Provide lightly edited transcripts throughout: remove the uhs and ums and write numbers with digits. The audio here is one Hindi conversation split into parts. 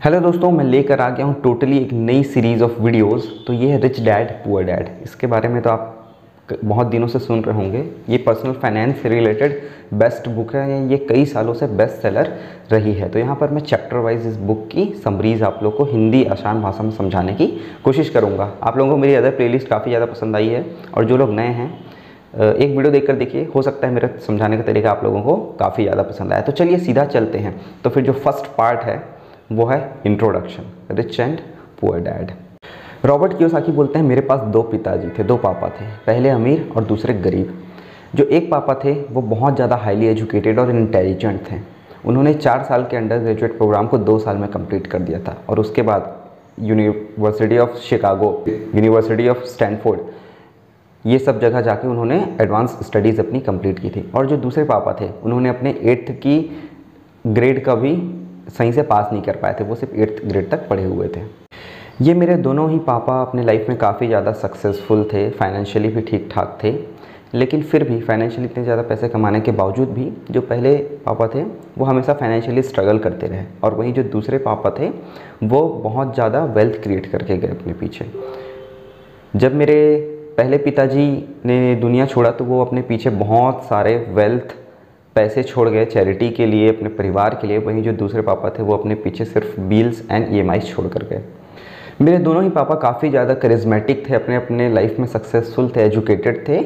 हेलो दोस्तों, मैं लेकर आ गया हूँ टोटली एक नई सीरीज़ ऑफ वीडियोस। तो ये है रिच डैड पुअर डैड। इसके बारे में तो आप बहुत दिनों से सुन रहे होंगे। ये पर्सनल फाइनेंस से रिलेटेड बेस्ट बुक है। ये कई सालों से बेस्ट सेलर रही है। तो यहाँ पर मैं चैप्टर वाइज इस बुक की समरीज आप लोग को हिंदी आसान भाषा में समझाने की कोशिश करूँगा। आप लोगों को मेरी अदर प्लेलिस्ट काफ़ी ज़्यादा पसंद आई है, और जो लोग नए हैं एक वीडियो देखकर देखिए, हो सकता है मेरा समझाने का तरीका आप लोगों को काफ़ी ज़्यादा पसंद आया। तो चलिए सीधा चलते हैं। तो फिर जो फर्स्ट पार्ट है वो है introduction, rich and poor dad. Robert Kiyosaki बोलते हैं, मेरे पास दो पिताजी थे, दो पापा थे, पहले अमीर और दूसरे गरीब। जो एक पापा थे वो बहुत ज़्यादा हाईली एजुकेटेड और इंटेलिजेंट थे। उन्होंने 4 साल के अंडर ग्रेजुएट प्रोग्राम को 2 साल में कंप्लीट कर दिया था, और उसके बाद university of Chicago, university of Stanford, ये सब जगह जाके उन्होंने एडवांस स्टडीज़ अपनी कंप्लीट की थी। और जो दूसरे पापा थे उन्होंने अपने 8th की ग्रेड का भी सही से पास नहीं कर पाए थे, वो सिर्फ 8th ग्रेड तक पढ़े हुए थे। ये मेरे दोनों ही पापा अपने लाइफ में काफ़ी ज़्यादा सक्सेसफुल थे, फाइनेंशियली भी ठीक ठाक थे। लेकिन फिर भी फाइनेंशियली इतने ज़्यादा पैसे कमाने के बावजूद भी जो पहले पापा थे वो हमेशा फाइनेंशियली स्ट्रगल करते रहे, और वहीं जो दूसरे पापा थे वो बहुत ज़्यादा वेल्थ क्रिएट करके गए अपने पीछे। जब मेरे पहले पिताजी ने दुनिया छोड़ा तो वो अपने पीछे बहुत सारे वेल्थ पैसे छोड़ गए चैरिटी के लिए, अपने परिवार के लिए। वहीं जो दूसरे पापा थे वो अपने पीछे सिर्फ बिल्स एंड EMIs छोड़ कर गए। मेरे दोनों ही पापा काफ़ी ज़्यादा करिज्मेटिक थे, अपने अपने लाइफ में सक्सेसफुल थे, एजुकेटेड थे,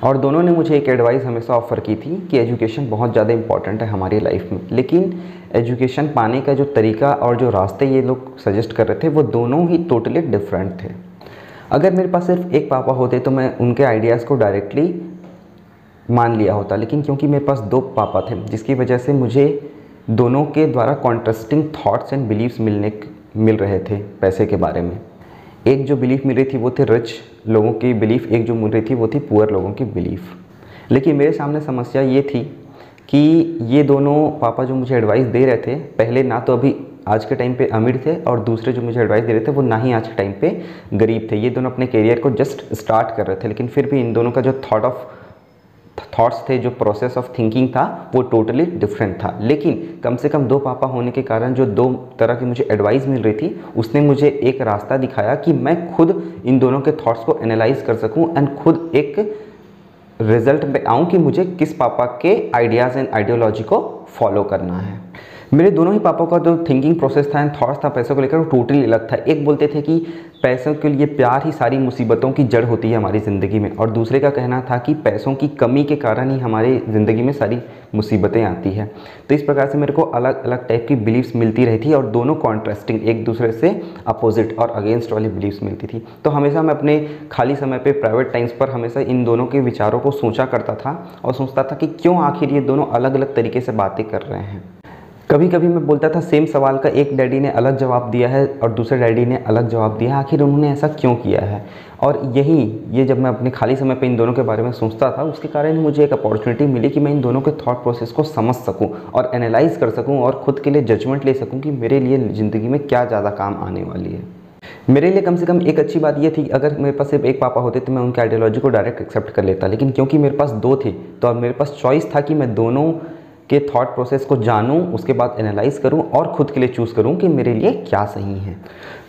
और दोनों ने मुझे एक एडवाइस हमेशा ऑफ़र की थी कि एजुकेशन बहुत ज़्यादा इंपॉर्टेंट है हमारी लाइफ में। लेकिन एजुकेशन पाने का जो तरीका और जो रास्ते ये लोग सजेस्ट कर रहे थे वो दोनों ही टोटली डिफरेंट थे। अगर मेरे पास सिर्फ एक पापा होते तो मैं उनके आइडियाज़ को डायरेक्टली मान लिया होता, लेकिन क्योंकि मेरे पास दो पापा थे जिसकी वजह से मुझे दोनों के द्वारा कॉन्ट्रास्टिंग थॉट्स एंड बिलीव्स मिल रहे थे पैसे के बारे में। एक जो बिलीफ मिल रही थी वो थे रिच लोगों की बिलीफ, एक जो मिल रही थी वो थी पुअर लोगों की बिलीफ। लेकिन मेरे सामने समस्या ये थी कि ये दोनों पापा जो मुझे एडवाइस दे रहे थे, पहले ना तो अभी आज के टाइम पे अमीर थे, और दूसरे जो मुझे एडवाइस दे रहे थे वो ना ही आज के टाइम पे गरीब थे। ये दोनों अपने करियर को जस्ट स्टार्ट कर रहे थे, लेकिन फिर भी इन दोनों का जो थॉट्स थे, जो प्रोसेस ऑफ थिंकिंग था वो टोटली डिफरेंट था। लेकिन कम से कम दो पापा होने के कारण जो दो तरह की मुझे एडवाइस मिल रही थी उसने मुझे एक रास्ता दिखाया कि मैं खुद इन दोनों के थॉट्स को एनालाइज कर सकूं एंड खुद एक रिजल्ट पे आऊँ कि मुझे किस पापा के आइडियाज़ एंड आइडियोलॉजी को फॉलो करना है। मेरे दोनों ही पापा का जो थिंकिंग प्रोसेस था एंड थॉट्स था पैसों को लेकर वो टोटली अलग था। एक बोलते थे कि पैसों के लिए प्यार ही सारी मुसीबतों की जड़ होती है हमारी ज़िंदगी में, और दूसरे का कहना था कि पैसों की कमी के कारण ही हमारी ज़िंदगी में सारी मुसीबतें आती हैं। तो इस प्रकार से मेरे को अलग अलग टाइप की बिलीव्स मिलती रही थी, और दोनों कॉन्ट्रास्टिंग, एक दूसरे से अपोजिट और अगेंस्ट वाली बिलीव्स मिलती थी। तो हमेशा मैं अपने खाली समय पे, प्राइवेट टाइम्स पर हमेशा इन दोनों के विचारों को सोचा करता था, और सोचता था कि क्यों आखिर ये दोनों अलग अलग तरीके से बातें कर रहे हैं। कभी कभी मैं बोलता था सेम सवाल का एक डैडी ने अलग जवाब दिया है और दूसरे डैडी ने अलग जवाब दिया है, आखिर उन्होंने ऐसा क्यों किया है। और ये जब मैं अपने खाली समय पे इन दोनों के बारे में सोचता था, उसके कारण मुझे एक अपॉर्चुनिटी मिली कि मैं इन दोनों के थॉट प्रोसेस को समझ सकूं और एनालाइज कर सकूं और खुद के लिए जजमेंट ले सकूं कि मेरे लिए ज़िंदगी में क्या ज़्यादा काम आने वाली है। मेरे लिए कम से कम एक अच्छी बात ये थी, अगर मेरे पास सिर्फ एक पापा होते तो मैं उनके आइडियोलॉजी को डायरेक्ट एक्सेप्ट कर लेता, लेकिन क्योंकि मेरे पास दो थे तो अब मेरे पास चॉइस था कि मैं दोनों के थॉट प्रोसेस को जानूं, उसके बाद एनालाइज करूं और खुद के लिए चूज़ करूं कि मेरे लिए क्या सही है।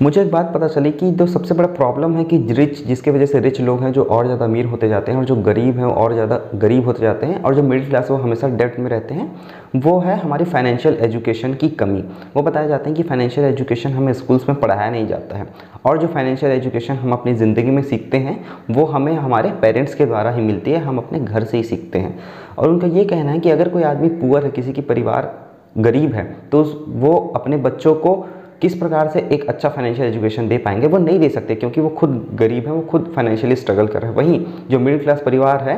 मुझे एक बात पता चली कि जो सबसे बड़ा प्रॉब्लम है कि जिसके वजह से रिच लोग हैं जो और ज़्यादा अमीर होते जाते हैं, और जो गरीब हैं और ज़्यादा गरीब होते जाते हैं, और जो मिडिल क्लास है वो हमेशा डेब्ट में रहते हैं, वो है हमारी फाइनेंशियल एजुकेशन की कमी। वो बताया जाता है कि फाइनेंशियल एजुकेशन हमें स्कूल्स में पढ़ाया नहीं जाता है, और जो फाइनेंशियल एजुकेशन हम अपनी ज़िंदगी में सीखते हैं वो हमें हमारे पेरेंट्स के द्वारा ही मिलती है, हम अपने घर से ही सीखते हैं। और उनका ये कहना है कि अगर कोई आदमी पुअर है, किसी की परिवार गरीब है, तो वो अपने बच्चों को किस प्रकार से एक अच्छा फाइनेंशियल एजुकेशन दे पाएंगे, वो नहीं दे सकते, क्योंकि वो खुद गरीब है, वो खुद फाइनेंशियली स्ट्रगल कर रहे हैं। वहीं जो मिडिल क्लास परिवार है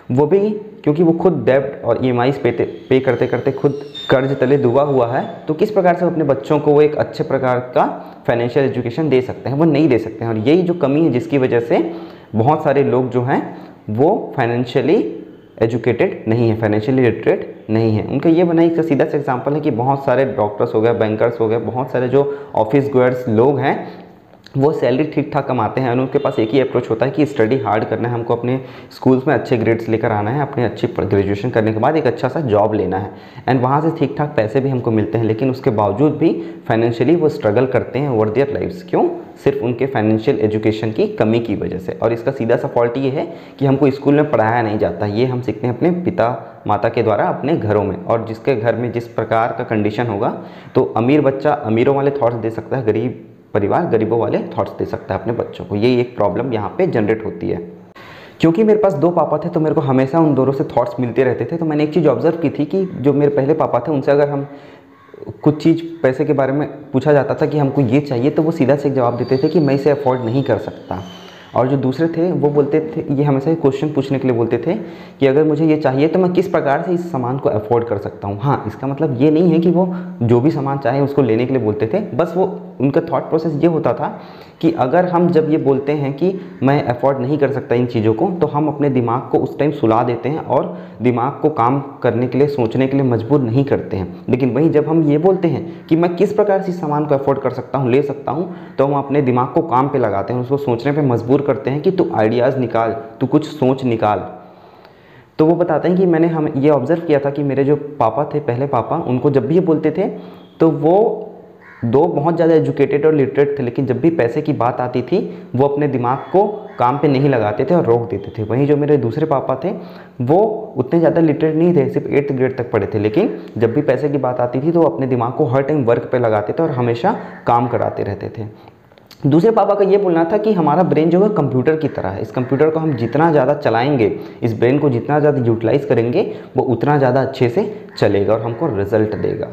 वो भी, क्योंकि वो खुद डेब्ट और EMIs पे करते करते खुद कर्ज तले डूबा हुआ है, तो किस प्रकार से अपने बच्चों को वो एक अच्छे प्रकार का फाइनेंशियल एजुकेशन दे सकते हैं, वो नहीं दे सकते हैं। और यही जो कमी है जिसकी वजह से बहुत सारे लोग जो हैं वो फाइनेंशियली एजुकेटेड नहीं है, फाइनेंशियली लिटरेट नहीं है। उनका ये बनाई इसका सीधा सा एग्जांपल है कि बहुत सारे डॉक्टर्स हो गए, बैंकर्स हो गए, बहुत सारे जो ऑफिस गोअर्स लोग हैं वो सैलरी ठीक ठाक कमाते हैं और उनके पास एक ही अप्रोच होता है कि स्टडी हार्ड करना है, हमको अपने स्कूल्स में अच्छे ग्रेड्स लेकर आना है, अपने अच्छी ग्रेजुएशन करने के बाद एक अच्छा सा जॉब लेना है एंड वहाँ से ठीक ठाक पैसे भी हमको मिलते हैं। लेकिन उसके बावजूद भी फाइनेंशियली वो स्ट्रगल करते हैं ओवर देयर लाइफ्स। क्यों? सिर्फ उनके फाइनेंशियल एजुकेशन की कमी की वजह से। और इसका सीधा सा फॉल्ट ये है कि हमको स्कूल में पढ़ाया नहीं जाता, ये हम सीखते हैं अपने पिता माता के द्वारा अपने घरों में। और जिसके घर में जिस प्रकार का कंडीशन होगा, तो अमीर बच्चा अमीरों वाले थॉट्स दे सकता है, गरीब परिवार गरीबों वाले थॉट्स दे सकता है अपने बच्चों को। ये एक प्रॉब्लम यहाँ पे जनरेट होती है। क्योंकि मेरे पास 2 पापा थे तो मेरे को हमेशा उन दोनों से थॉट्स मिलते रहते थे। तो मैंने एक चीज़ ऑब्जर्व की थी कि जो मेरे पहले पापा थे उनसे अगर हम कुछ चीज़ पैसे के बारे में पूछा जाता था कि हमको ये चाहिए, तो वो सीधा से एक जवाब देते थे कि मैं इसे अफोर्ड नहीं कर सकता। और जो दूसरे थे वो बोलते थे, ये हमेशा क्वेश्चन पूछने के लिए बोलते थे कि अगर मुझे ये चाहिए तो मैं किस प्रकार से इस सामान को अफोर्ड कर सकता हूँ। हाँ, इसका मतलब ये नहीं है कि वो जो भी सामान चाहे उसको लेने के लिए बोलते थे, बस वो उनका थॉट प्रोसेस ये होता था कि अगर हम जब ये बोलते हैं कि मैं अफोर्ड नहीं कर सकता इन चीज़ों को, तो हम अपने दिमाग को उस टाइम सुला देते हैं और दिमाग को काम करने के लिए, सोचने के लिए मजबूर नहीं करते हैं। लेकिन वहीं जब हम ये बोलते हैं कि मैं किस प्रकार से इस सामान को अफोर्ड कर सकता हूँ, ले सकता हूँ, तो हम अपने दिमाग को काम पे लगाते हैं, उसको सोचने पे मजबूर करते हैं कि तू आइडियाज़ निकाल, तू कुछ सोच निकाल। तो वो बताते हैं कि मैंने हम ये ऑब्ज़र्व किया था कि मेरे जो पापा थे, पहले पापा, उनको जब भी ये बोलते थे तो वो 2 बहुत ज़्यादा एजुकेटेड और लिटरेट थे, लेकिन जब भी पैसे की बात आती थी वो अपने दिमाग को काम पे नहीं लगाते थे और रोक देते थे। वहीं जो मेरे दूसरे पापा थे वो उतने ज़्यादा लिटरेट नहीं थे, सिर्फ 8th ग्रेड तक पढ़े थे, लेकिन जब भी पैसे की बात आती थी तो वो अपने दिमाग को हर टाइम वर्क पे लगाते थे और हमेशा काम कराते रहते थे। दूसरे पापा का ये बोलना था कि हमारा ब्रेन जो है कंप्यूटर की तरह है, इस कंप्यूटर को हम जितना ज़्यादा चलाएंगे, इस ब्रेन को जितना ज़्यादा यूटिलाइज़ करेंगे, वो उतना ज़्यादा अच्छे से चलेगा और हमको रिजल्ट देगा।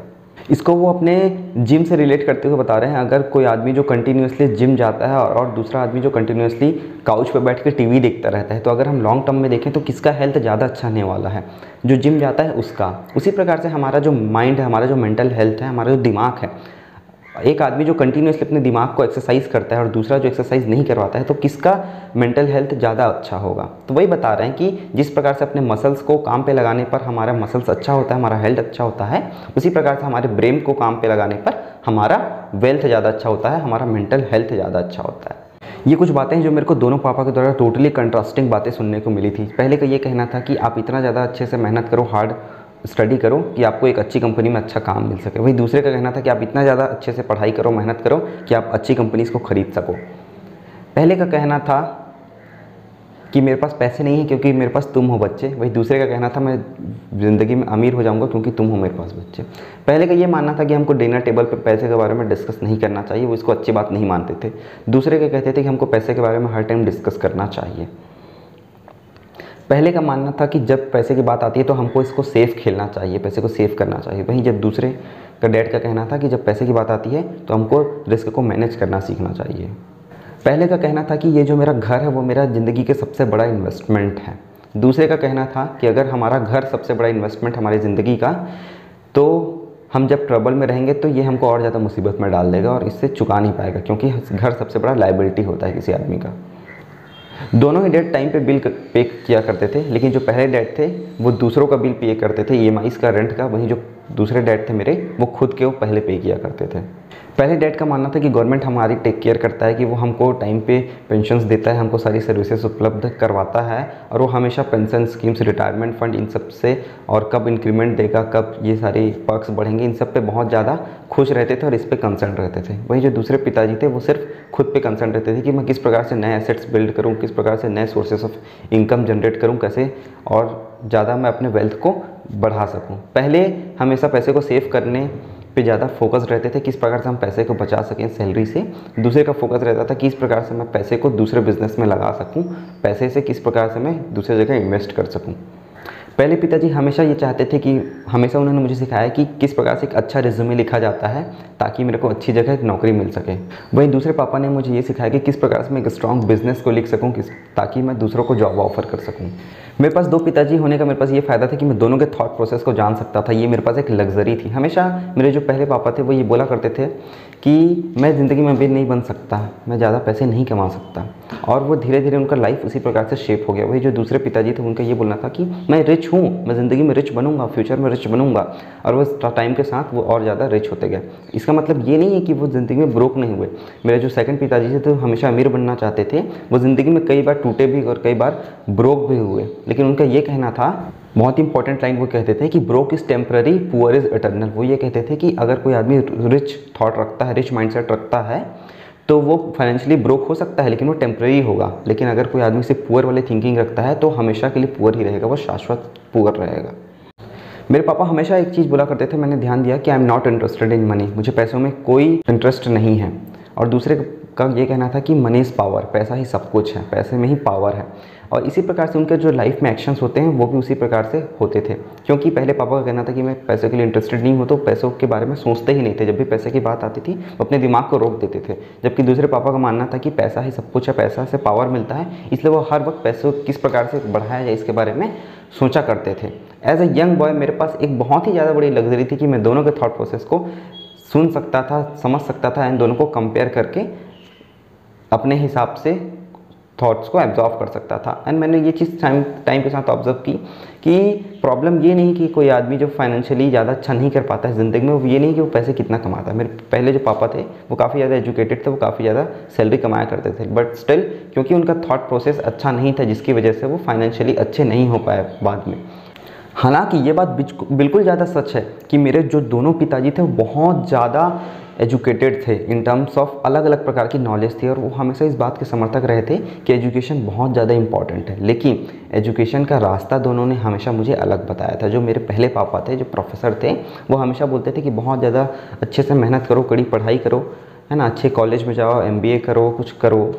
इसको वो अपने जिम से रिलेट करते हुए बता रहे हैं। अगर कोई आदमी जो कंटिन्यूसली जिम जाता है और दूसरा आदमी जो कंटिन्यूसली काउच पर बैठ कर टीवी देखता रहता है, तो अगर हम लॉन्ग टर्म में देखें तो किसका हेल्थ ज़्यादा अच्छा होने वाला है? जो जिम जाता है उसका। उसी प्रकार से हमारा जो माइंड है, हमारा जो मेंटल हेल्थ है, हमारा जो दिमाग है, एक आदमी जो कंटिन्यूसली अपने दिमाग को एक्सरसाइज करता है और दूसरा जो एक्सरसाइज नहीं करवाता है, तो किसका मेंटल हेल्थ ज़्यादा अच्छा होगा? तो वही बता रहे हैं कि जिस प्रकार से अपने मसल्स को काम पे लगाने पर हमारा मसल्स अच्छा होता है, हमारा हेल्थ अच्छा होता है, उसी प्रकार से हमारे ब्रेन को काम पे लगाने पर हमारा वेल्थ ज़्यादा अच्छा होता है, हमारा मेंटल हेल्थ ज़्यादा अच्छा होता है। ये कुछ बातें जो मेरे को दोनों पापा के द्वारा टोटली कंट्रास्टिंग बातें सुनने को मिली थी। पहले का ये कहना था कि आप इतना ज़्यादा अच्छे से मेहनत करो, हार्ड स्टडी करो कि आपको एक अच्छी कंपनी में अच्छा काम मिल सके। वहीं दूसरे का कहना था कि आप इतना ज़्यादा अच्छे से पढ़ाई करो, मेहनत करो कि आप अच्छी कंपनीज़ को ख़रीद सको। पहले का कहना था कि मेरे पास पैसे नहीं है क्योंकि मेरे पास तुम हो बच्चे। वहीं दूसरे का कहना था मैं ज़िंदगी में अमीर हो जाऊंगा क्योंकि तुम हो मेरे पास बच्चे। पहले का ये मानना था कि हमको डिनर टेबल पर पैसे के बारे में डिस्कस नहीं करना चाहिए, वो इसको अच्छी बात नहीं मानते थे। दूसरे का कहते थे कि हमको पैसे के बारे में हर टाइम डिस्कस करना चाहिए। पहले का मानना था कि जब पैसे की बात आती है तो हमको इसको सेफ खेलना चाहिए, पैसे को सेव करना चाहिए। वहीं जब दूसरे का डैड का कहना था कि जब पैसे की बात आती है तो हमको रिस्क को मैनेज करना सीखना चाहिए। पहले का कहना था कि ये जो मेरा घर है वो मेरा ज़िंदगी के सबसे बड़ा इन्वेस्टमेंट है। दूसरे का कहना था कि अगर हमारा घर सबसे बड़ा इन्वेस्टमेंट हमारी ज़िंदगी का, तो हम जब ट्रबल में रहेंगे तो ये हमको और ज़्यादा मुसीबत में डाल देगा और इससे चुका नहीं पाएगा, क्योंकि घर सबसे बड़ा लायबिलिटी होता है किसी आदमी का। दोनों ही डैड टाइम पे बिल पे किया करते थे, लेकिन जो पहले डैड थे वो दूसरों का बिल पे करते थे, ईएमआईज़ का, रेंट का। वहीं जो दूसरे डैड थे मेरे, वो खुद के वो पहले पे किया करते थे। पहले डैड का मानना था कि गवर्नमेंट हमारी टेक केयर करता है, कि वो हमको टाइम पे पेंशन्स देता है, हमको सारी सर्विसेज उपलब्ध करवाता है और वो हमेशा पेंशन स्कीम्स, रिटायरमेंट फंड, इन सब से, और कब इंक्रीमेंट देगा, कब ये सारे पर्क्स बढ़ेंगे, इन सब पे बहुत ज़्यादा खुश रहते थे और इस पे कंसर्न रहते थे। वहीं जो दूसरे पिताजी थे वो सिर्फ खुद पे कंसर्न रहते थे कि मैं किस प्रकार से नए एसेट्स बिल्ड करूँ, किस प्रकार से नए सोर्सेस ऑफ इनकम जनरेट करूँ, कैसे और ज़्यादा मैं अपने वेल्थ को बढ़ा सकूँ। पहले हमेशा पैसे को सेव करने पे ज़्यादा फोकस रहते थे, किस प्रकार से हम पैसे को बचा सकें सैलरी से। दूसरे का फोकस रहता था किस प्रकार से मैं पैसे को दूसरे बिजनेस में लगा सकूं, पैसे से किस प्रकार से मैं दूसरी जगह इन्वेस्ट कर सकूं। पहले पिताजी हमेशा ये चाहते थे कि, हमेशा उन्होंने मुझे सिखाया कि किस प्रकार से एक अच्छा रिज्यूमे लिखा जाता है ताकि मेरे को अच्छी जगह एक नौकरी मिल सके। वहीं दूसरे पापा ने मुझे ये सिखाया कि किस प्रकार से मैं एक स्ट्रॉन्ग बिजनेस को लिख सकूँ, ताकि मैं दूसरों को जॉब ऑफर कर सकूँ। मेरे पास 2 पिताजी होने का मेरे पास ये फ़ायदा था कि मैं दोनों के थॉट प्रोसेस को जान सकता था। ये मेरे पास एक लग्जरी थी। हमेशा मेरे जो पहले पापा थे वो ये बोला करते थे कि मैं ज़िंदगी में अमीर नहीं बन सकता, मैं ज़्यादा पैसे नहीं कमा सकता, और वो धीरे धीरे उनका लाइफ उसी प्रकार से शेप हो गया। वही जो दूसरे पिताजी थे उनका ये बोलना था कि मैं रिच रिच हूँ, मैं ज़िंदगी में रिच बनूंगा, फ्यूचर में रिच बनूंगा, और वो टाइम के साथ वो और ज़्यादा रिच होते गए। इसका मतलब ये नहीं है कि वो ज़िंदगी में ब्रोक नहीं हुए। मेरे जो सेकंड पिताजी थे तो हमेशा अमीर बनना चाहते थे, वो ज़िंदगी में कई बार टूटे भी और कई बार ब्रोक भी हुए, लेकिन उनका ये कहना था, बहुत इंपॉर्टेंट लाइन वो कहते थे कि broke is temporary, poor is eternal. वो ये कहते थे कि अगर कोई आदमी रिच थॉट रखता है, रिच माइंडसेट रखता है, तो वो फाइनेंशियली ब्रोक हो सकता है लेकिन वो टेम्पररी होगा। लेकिन अगर कोई आदमी सिर्फ पुअर वाली थिंकिंग रखता है तो हमेशा के लिए पुअर ही रहेगा, वो शाश्वत पुअर रहेगा। मेरे पापा हमेशा एक चीज़ बोला करते थे, मैंने ध्यान दिया कि I am not interested in money, मुझे पैसों में कोई इंटरेस्ट नहीं है। और दूसरे का ये कहना था कि मनी इज़ पावर, पैसा ही सब कुछ है, पैसे में ही पावर है। और इसी प्रकार से उनके जो लाइफ में एक्शंस होते हैं वो भी उसी प्रकार से होते थे। क्योंकि पहले पापा का कहना था कि मैं पैसों के लिए इंटरेस्टेड नहीं हूँ, तो पैसों के बारे में सोचते ही नहीं थे। जब भी पैसे की बात आती थी वो अपने दिमाग को रोक देते थे। जबकि दूसरे पापा का मानना था कि पैसा ही सब कुछ है, पैसा से पावर मिलता है, इसलिए वो हर वक्त पैसों किस प्रकार से बढ़ाया जाए इसके बारे में सोचा करते थे। एज अ यंग बॉय मेरे पास एक बहुत ही ज़्यादा बड़ी लग्जरी थी कि मैं दोनों के थॉट प्रोसेस को सुन सकता था, समझ सकता था, इन दोनों को कंपेयर करके अपने हिसाब से थॉट्स को एब्जॉर्व कर सकता था। एंड मैंने ये चीज़ टाइम के साथ ऑब्जर्व की कि प्रॉब्लम ये नहीं कि कोई आदमी जो फाइनेंशियली ज़्यादा अच्छा नहीं कर पाता है ज़िंदगी में, वो ये नहीं कि वो पैसे कितना कमाता है। मेरे पहले जो पापा थे वो काफ़ी ज़्यादा एजुकेटेड थे, वो काफ़ी ज़्यादा सैलरी कमाया करते थे, बट स्टिल क्योंकि उनका थॉट प्रोसेस अच्छा नहीं था, जिसकी वजह से वो फाइनेंशियली अच्छे नहीं हो पाए बाद में। हालांकि ये बात बिल्कुल ज़्यादा सच है कि मेरे जो दोनों पिताजी थे वो बहुत ज़्यादा एजुकेटेड थे, इन टर्म्स ऑफ अलग अलग प्रकार की नॉलेज थी, और वो हमेशा इस बात के समर्थक रहे थे कि एजुकेशन बहुत ज़्यादा इंपॉर्टेंट है। लेकिन एजुकेशन का रास्ता दोनों ने हमेशा मुझे अलग बताया था। जो मेरे पहले पापा थे, जो प्रोफेसर थे, वो हमेशा बोलते थे कि बहुत ज़्यादा अच्छे से मेहनत करो, कड़ी पढ़ाई करो, है ना, अच्छे कॉलेज में जाओ, MBA करो, कुछ करो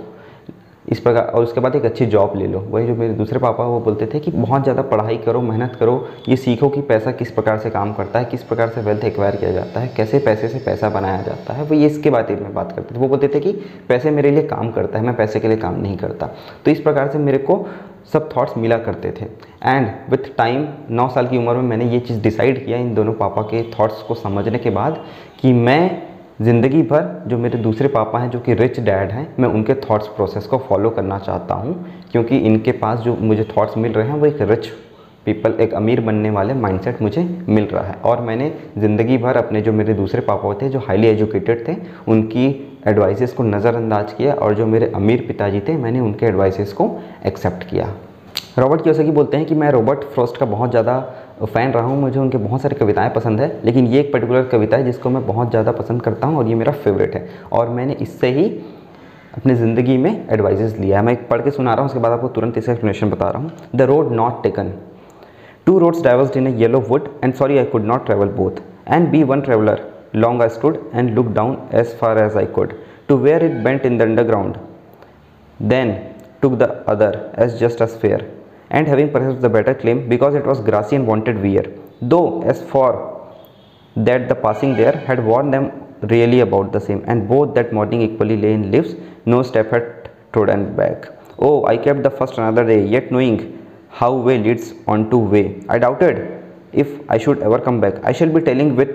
इस प्रकार, और उसके बाद एक अच्छी जॉब ले लो। वही जो मेरे दूसरे पापा वो बोलते थे कि बहुत ज़्यादा पढ़ाई करो, मेहनत करो, ये सीखो कि पैसा किस प्रकार से काम करता है, किस प्रकार से वेल्थ एक्वायर किया जाता है, कैसे पैसे से पैसा बनाया जाता है। वो ये इसके बारे में बात करते थे। वो बोलते थे कि पैसे मेरे लिए काम करता है, मैं पैसे के लिए काम नहीं करता। तो इस प्रकार से मेरे को सब थॉट्स मिला करते थे। एंड विथ टाइम 9 साल की उम्र में मैंने ये चीज़ डिसाइड किया इन दोनों पापा के थॉट्स को समझने के बाद कि मैं ज़िंदगी भर जो मेरे दूसरे पापा हैं जो कि रिच डैड हैं, मैं उनके थॉट्स प्रोसेस को फॉलो करना चाहता हूँ, क्योंकि इनके पास जो मुझे थॉट्स मिल रहे हैं वो एक रिच पीपल, एक अमीर बनने वाले माइंडसेट मुझे मिल रहा है। और मैंने ज़िंदगी भर अपने जो मेरे दूसरे पापा थे जो हाईली एजुकेटेड थे उनकी एडवाइसेस को नज़रअंदाज किया, और जो मेरे अमीर पिताजी थे मैंने उनके एडवाइसेस को एक्सेप्ट किया। रॉबर्ट कियोसाकी बोलते हैं कि मैं रॉबर्ट फ्रॉस्ट का बहुत ज़्यादा फ़ैन रहा हूँ, मुझे उनके बहुत सारी कविताएं पसंद है, लेकिन ये एक पर्टिकुलर कविता है जिसको मैं बहुत ज़्यादा पसंद करता हूँ और ये मेरा फेवरेट है, और मैंने इससे ही अपनी ज़िंदगी में एडवाइजेस लिया है। मैं एक पढ़ के सुना रहा हूँ, उसके बाद आपको तुरंत इसका एक्सप्लेनेशन बता रहा हूँ। The road not taken, two roads diverged in a yellow wood, and sorry I could not travel both, and be one traveller, long I stood and look down as far as I could, to where it bent in the underground, then took the other as just as fair, and having perhaps the better claim because it was grassy and wanted wear, though as for that the passing there had warned them really about the same, and both that morning equally lay in leaves, no step had trodden back. Oh, I kept the first another day, yet knowing how way leads on to way, I doubted if I should ever come back. I shall be telling with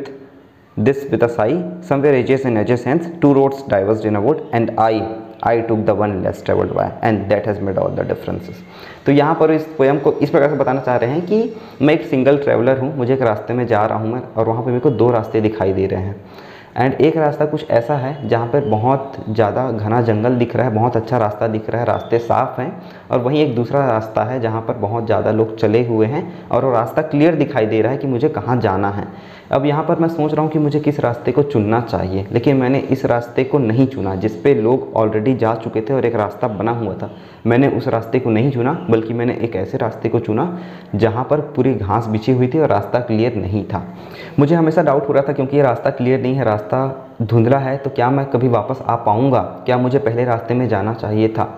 this with a sigh, somewhere edges and edges hence, two roads diverged in a wood, and I took the one less traveled by, and that has made all the differences. तो यहाँ पर इस पोएम को इस प्रकार से बताना चाह रहे हैं कि मैं एक सिंगल ट्रैवलर हूँ, मुझे एक रास्ते में जा रहा हूँ मैं, और वहाँ पे मेरे को 2 रास्ते दिखाई दे रहे हैं। एंड एक रास्ता कुछ ऐसा है जहाँ पर बहुत ज़्यादा घना जंगल दिख रहा है, बहुत अच्छा रास्ता दिख रहा है, रास्ते साफ़ हैं, और वहीं एक दूसरा रास्ता है जहाँ पर बहुत ज़्यादा लोग चले हुए हैं और वो रास्ता क्लियर दिखाई दे रहा है कि मुझे कहाँ जाना है। अब यहाँ पर मैं सोच रहा हूँ कि मुझे किस रास्ते को चुनना चाहिए, लेकिन मैंने इस रास्ते को नहीं चुना जिस पे लोग ऑलरेडी जा चुके थे और एक रास्ता बना हुआ था। मैंने उस रास्ते को नहीं चुना, बल्कि मैंने एक ऐसे रास्ते को चुना जहाँ पर पूरी घास बिछी हुई थी और रास्ता क्लियर नहीं था। मुझे हमेशा डाउट हो रहा था क्योंकि ये रास्ता क्लियर नहीं है, रास्ता धुंधला है, तो क्या मैं कभी वापस आ पाऊँगा, क्या मुझे पहले रास्ते में जाना चाहिए था।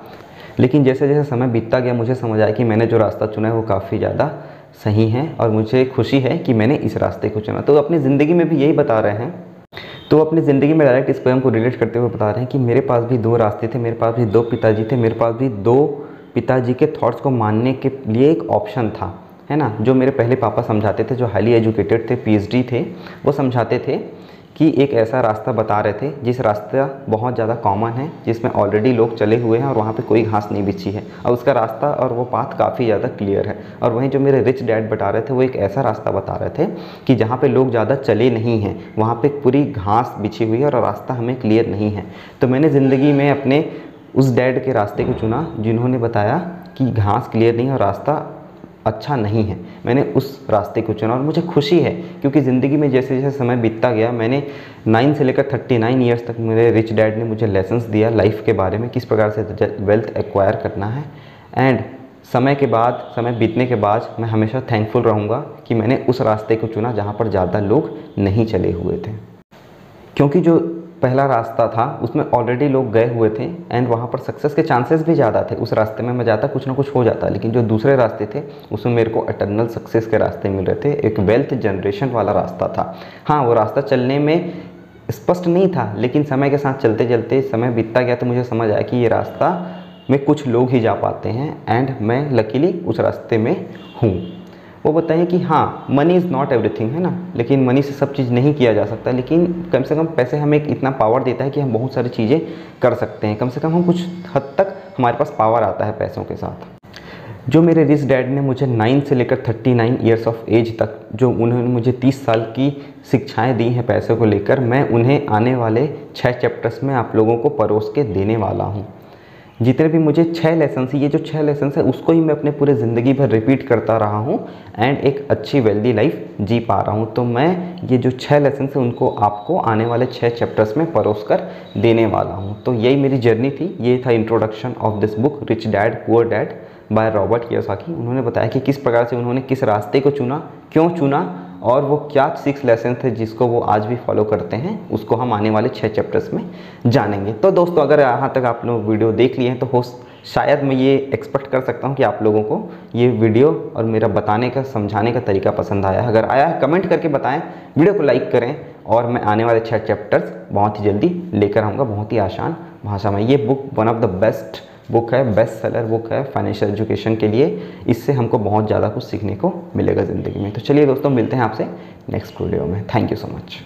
लेकिन जैसे जैसे समय बीतता गया मुझे समझ आया कि मैंने जो रास्ता चुना है वो काफ़ी ज़्यादा सही है, और मुझे खुशी है कि मैंने इस रास्ते को चुना। तो अपनी ज़िंदगी में भी यही बता रहे हैं, तो अपनी ज़िंदगी में डायरेक्ट इस पोएम को रिलेट करते हुए बता रहे हैं कि मेरे पास भी 2 रास्ते थे, मेरे पास भी 2 पिताजी थे, मेरे पास भी 2 पिताजी के थॉट्स को मानने के लिए एक ऑप्शन था, है ना। जो मेरे पहले पापा समझाते थे, जो हाईली एजुकेटेड थे, PhD थे, वो समझाते थे कि एक ऐसा रास्ता बता रहे थे जिस रास्ता बहुत ज़्यादा कॉमन है, जिसमें ऑलरेडी लोग चले हुए हैं और वहाँ पे कोई घास नहीं बिछी है, और उसका रास्ता और वो पाथ काफ़ी ज़्यादा क्लियर है। और वहीं जो मेरे रिच डैड बता रहे थे वो एक ऐसा रास्ता बता रहे थे कि जहाँ पे लोग ज़्यादा चले नहीं हैं, वहाँ पे पूरी घास बिछी हुई है और रास्ता हमें क्लियर नहीं है। तो मैंने ज़िंदगी में अपने उस डैड के रास्ते को चुना जिन्होंने बताया कि घास क्लियर नहीं है और रास्ता अच्छा नहीं है। मैंने उस रास्ते को चुना और मुझे खुशी है, क्योंकि ज़िंदगी में जैसे जैसे समय बीतता गया, मैंने 9 से लेकर 39 ईयर्स तक मेरे रिच डैड ने मुझे लेसन्स दिया लाइफ के बारे में, किस प्रकार से वेल्थ एक्वायर करना है। एंड समय बीतने के बाद मैं हमेशा थैंकफुल रहूँगा कि मैंने उस रास्ते को चुना जहाँ पर ज़्यादा लोग नहीं चले हुए थे, क्योंकि जो पहला रास्ता था उसमें ऑलरेडी लोग गए हुए थे एंड वहाँ पर सक्सेस के चांसेस भी ज़्यादा थे। उस रास्ते में मैं जाता कुछ ना कुछ हो जाता, लेकिन जो दूसरे रास्ते थे उसमें मेरे को एटर्नल सक्सेस के रास्ते मिल रहे थे, एक वेल्थ जनरेशन वाला रास्ता था। हाँ, वो रास्ता चलने में स्पष्ट नहीं था, लेकिन समय के साथ चलते चलते समय बीतता गया तो मुझे समझ आया कि ये रास्ता में कुछ लोग ही जा पाते हैं एंड मैं लकीली उस रास्ते में हूँ। वो बताएं कि हाँ, मनी इज़ नॉट एवरीथिंग, है ना, लेकिन मनी से सब चीज़ नहीं किया जा सकता, लेकिन कम से कम पैसे हमें एक इतना पावर देता है कि हम बहुत सारी चीज़ें कर सकते हैं। कम से कम हम कुछ हद तक हमारे पास पावर आता है पैसों के साथ। जो मेरे रिच डैड ने मुझे 9 से लेकर 39 ईयर्स ऑफ एज तक जो उन्होंने मुझे 30 साल की शिक्षाएं दी हैं पैसों को लेकर, मैं उन्हें आने वाले 6 चैप्टर्स में आप लोगों को परोस के देने वाला हूँ। जितने भी मुझे 6 लेसन, ये जो 6 लेसन है उसको ही मैं अपने पूरे ज़िंदगी भर रिपीट करता रहा हूँ एंड एक अच्छी वेल्दी लाइफ जी पा रहा हूँ। तो मैं ये जो 6 लेसन है उनको आपको आने वाले 6 चैप्टर्स में परोस कर देने वाला हूँ। तो यही मेरी जर्नी थी, ये था introduction of this book rich dad poor dad by Robert Kiyosaki. उन्होंने बताया कि किस प्रकार से उन्होंने किस रास्ते को चुना, क्यों चुना, और वो क्या 6 लेसन थे जिसको वो आज भी फॉलो करते हैं, उसको हम आने वाले 6 चैप्टर्स में जानेंगे। तो दोस्तों, अगर यहाँ तक आप लोग वीडियो देख लिए हैं तो शायद मैं ये एक्सपेक्ट कर सकता हूँ कि आप लोगों को ये वीडियो और मेरा बताने का, समझाने का तरीका पसंद आया। अगर आया है कमेंट करके बताएं, वीडियो को लाइक करें, और मैं आने वाले 6 चैप्टर्स बहुत ही जल्दी लेकर आऊँगा, बहुत ही आसान भाषा में। ये book one of the best book है, बेस्ट सेलर बुक है फाइनेंशियल एजुकेशन के लिए। इससे हमको बहुत ज़्यादा कुछ सीखने को मिलेगा ज़िंदगी में। तो चलिए दोस्तों, मिलते हैं आपसे नेक्स्ट वीडियो में। Thank you so much.